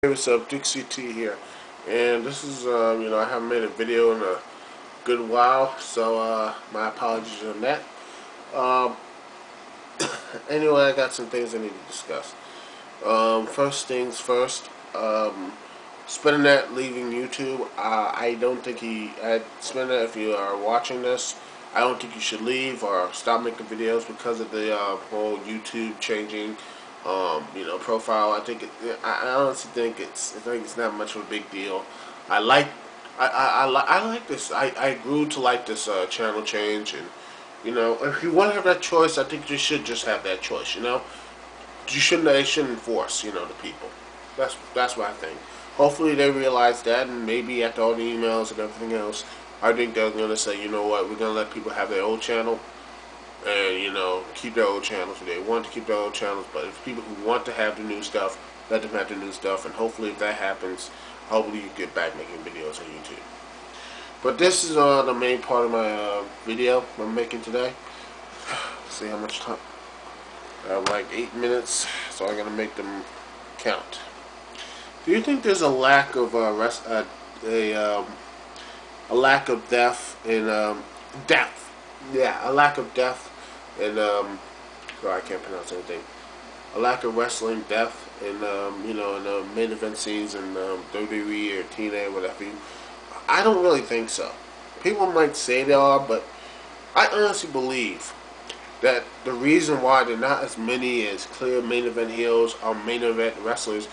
Hey, what's up, Dixie T here, and this is, I haven't made a video in a good while, so, my apologies on that. Um, anyway, I got some things I need to discuss. First things first, Spinnernet leaving YouTube. I don't think Spinnernet, if you are watching this, I don't think you should leave or stop making videos because of the whole YouTube changing, profile. I honestly think it's not much of a big deal. I like, I like this. I grew to like this channel change, and if you want to have that choice, I think you should just have that choice. They shouldn't force, the people. That's what I think. Hopefully they realize that, and maybe after all the emails and everything else, I think they're gonna say, you know what, we're gonna let people have their old channel, and keep their old channels if they want to keep their old channels. But if people who want to have the new stuff, let them have the new stuff, and hopefully if that happens, hopefully you get back making videos on YouTube. But this is the main part of my video I'm making today. Let's see how much time. I have like 8 minutes, so I'm gonna make them count. Do you think there's a lack of a lack of depth in depth? Yeah, a lack of depth in sorry, I can't pronounce anything. A lack of wrestling depth in in the main event scenes in WWE or TNA or whatever. I don't really think so. People might say they are, but I honestly believe that the reason why there are not as many as clear main event heels or main event wrestlers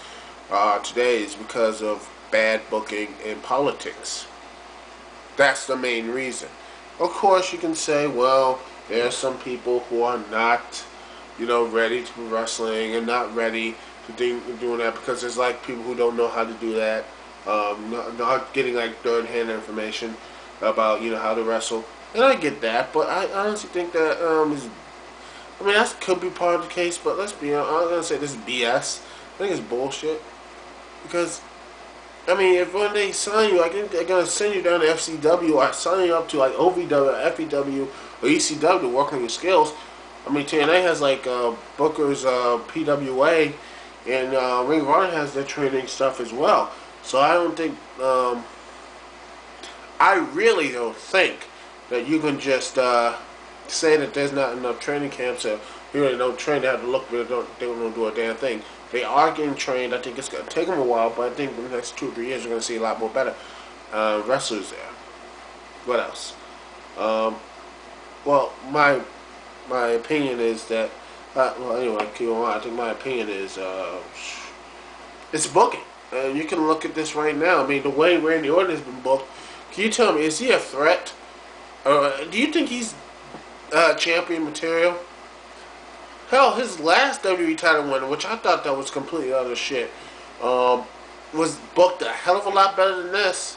today is because of bad booking and politics. That's the main reason. Of course, you can say, well, there are some people who are not, ready to be wrestling and not ready to doing that, because there's like people who don't know how to do that, not getting like third-hand information about how to wrestle. And I get that, but I honestly think that that could be part of the case. But let's be honest, I'm gonna say this is BS. I think it's bullshit, because if when they sign you, I think they're gonna send you down to FCW or sign you up to like OVW, or FEW, or ECW to work on your skills. TNA has like Booker's PWA, and Ring of Honor has their training stuff as well. So I don't think, I really don't think that you can just say that there's not enough training camps, or you really don't train. They have to look, but they don't do a damn thing. They are getting trained. I think it's going to take them a while, but I think in the next 2 or 3 years we're going to see a lot more better wrestlers there. What else? Well, my opinion is that, anyway, keep on. I think my opinion is it's booking. You can look at this right now. The way Randy Orton has been booked, can you tell me, is he a threat? Do you think he's champion material? Hell, his last WWE title winner, which I thought that was completely other shit, was booked a hell of a lot better than this.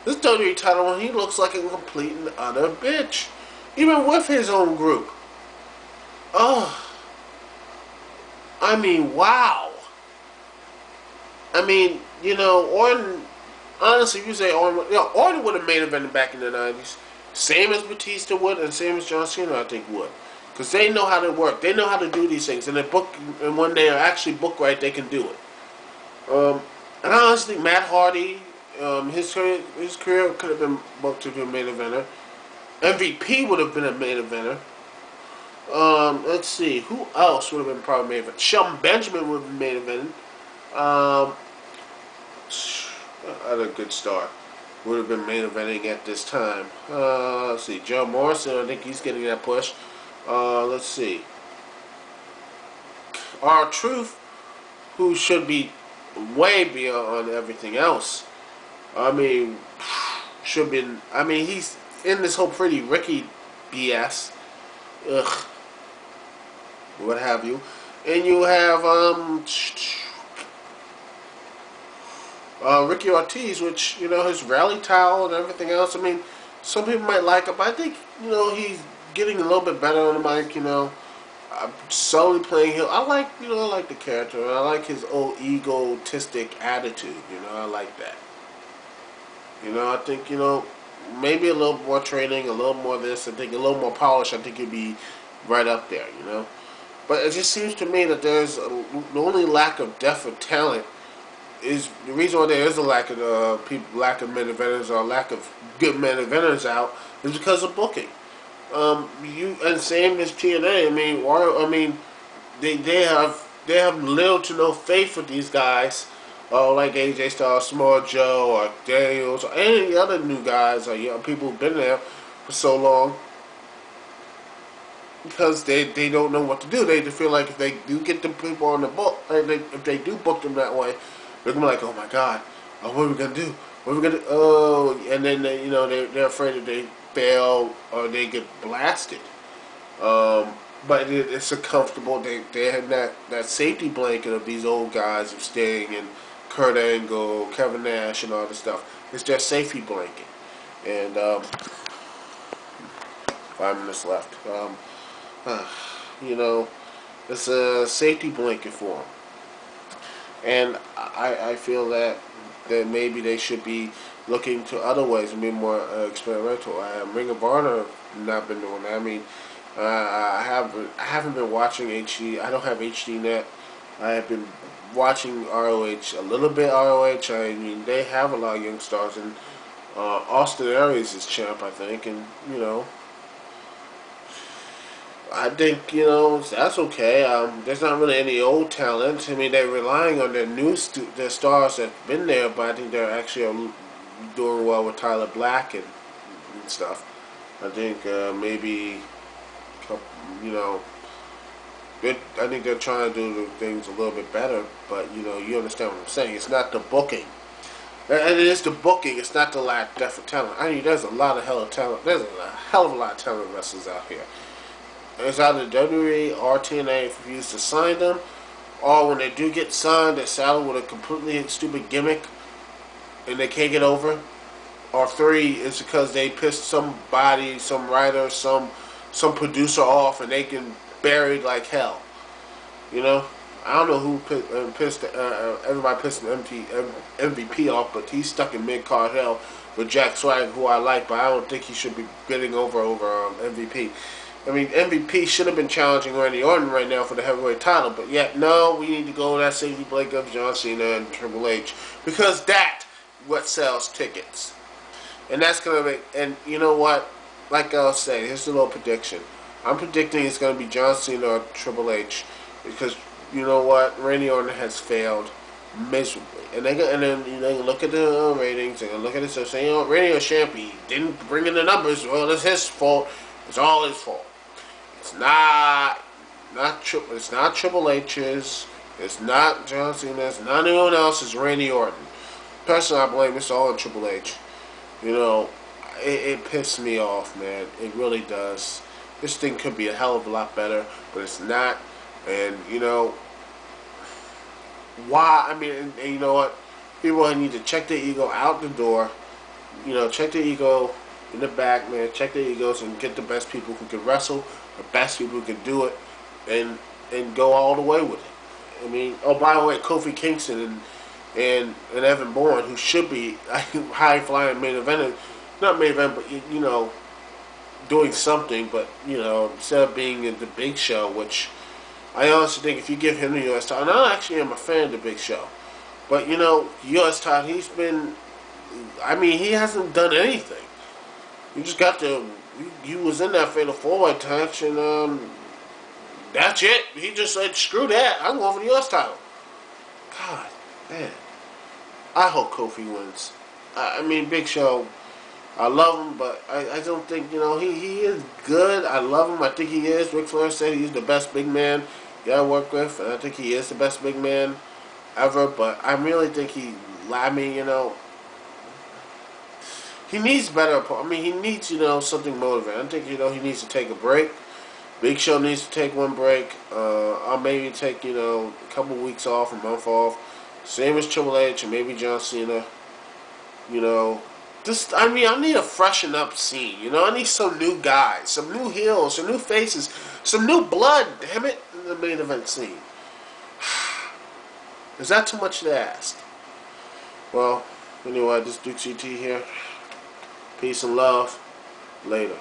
This WWE title win, he looks like a complete and utter bitch, even with his own group. Oh, wow. Orton, honestly, if you say Orton would have main evented back in the 90s. Same as Batista would, and same as John Cena, I think, would. Because they know how to work. They know how to do these things. And when they are actually booked right, they can do it. And I honestly think Matt Hardy, his career could have been booked to be a main eventer. MVP would have been a main eventer. Let's see. Who else would have been probably main event? Shelton Benjamin would have been main eventing. At a good start. Would have been main eventing at this time. Let's see. Joe Morrison, I think he's getting that push. Let's see. R-Truth, who should be way beyond everything else. Should be. He's in this whole Pretty Ricky BS. Ugh. What have you? And you have Ricky Ortiz, which, his rally towel and everything else. Some people might like him, but I think, he's getting a little bit better on the mic, slowly playing him. I like the character, and I like his old egotistic attitude, I like that. I think, maybe a little more training, a little more this, I think a little more polish, I think he'd be right up there, But it just seems to me that there's the only lack of depth of talent is the reason why there is a lack of lack of main eventers or lack of good main eventers out is because of booking. You and same as TNA. They have little to no faith with these guys. Like AJ Styles, Samoa Joe, or Daniels, or any other new guys, or people who've been there for so long, because they don't know what to do. They feel like if they do get the people on the book, if they do book them that way, they're gonna be like, oh my god, what are we gonna do? What are we gonna do? Oh, and then they're afraid that they fail or they get blasted. But it's a comfortable. They had that safety blanket of these old guys of Sting and Kurt Angle, Kevin Nash, and all this stuff. It's their safety blanket. And 5 minutes left. It's a safety blanket for them. And I feel that maybe they should be looking to other ways and be more experimental. Ring of Honor not been doing that. I mean, I haven't been watching HD. I don't have HD net. I have been watching ROH a little bit. ROH. I mean, they have a lot of young stars, and Austin Aries is champ, I think, and I think that's okay. There's not really any old talent. I mean, they're relying on their stars that've been there, but I think they're actually doing well with Tyler Black and stuff. I think maybe I think they're trying to do things a little bit better, but you understand what I'm saying. It's not the booking, and it is the booking. It's not the depth of talent. I mean, there's a lot of hell of talent. There's a hell of a lot of talent wrestlers out here. It's either WWE or TNA refuse to sign them, or when they do get signed, they're saddled with a completely stupid gimmick, and they can't get over. Or 3 is because they pissed somebody, some writer, some producer off, and they can buried like hell. I don't know who pissed everybody pissed an MVP off, but he's stuck in mid-card hell with Jack Swagger, who I like, but I don't think he should be bidding over MVP. I mean, MVP should have been challenging Randy Orton right now for the heavyweight title, but yet, no, we need to go to that safety blanket of John Cena and Triple H, because that's what sells tickets. And that's going to make, and you know what, like I'll say, here's a little prediction. I'm predicting it's going to be John Cena or Triple H, because you know what, Randy Orton has failed miserably, and they look at the ratings, they're gonna look at it and say, Randy Orton champion didn't bring in the numbers. Well, it's his fault. It's all his fault. It's not Triple H's. It's not John Cena. It's not anyone else. It's Randy Orton. Personally, I blame this all on Triple H. It pisses me off, man. It really does. This thing could be a hell of a lot better, but it's not. And why? I mean, and you know what? People need to check their ego out the door. Check their ego in the back, man. Check their egos and get the best people who can wrestle, the best people who can do it, and go all the way with it. I mean, oh, by the way, Kofi Kingston and Evan Bourne, who should be high flying main event, not main event, but doing something, but instead of being in the Big Show, which I honestly think if you give him the U.S. title, and I actually am a fan of the Big Show, but U.S. title, he hasn't done anything. You just got he was in that Fatal 4-Way match, and that's it. He just said, screw that, I'm going for the U.S. title. God, man. I hope Kofi wins. I mean, Big Show, I love him, but I don't think, he is good. I love him. I think he is. Ric Flair said he's the best big man I work with, and I think he is the best big man ever, but I really think he needs better. I mean, he needs, something motivating. I think, he needs to take a break. Big Show needs to take one break. I'll maybe take, a couple weeks off, a month off. Same as Triple H and maybe John Cena. I need a freshen up scene. I need some new guys, some new heels, some new faces, some new blood, damn it, in the main event scene. Is that too much to ask? Well, anyway, this is Duke CT here. Peace and love. Later.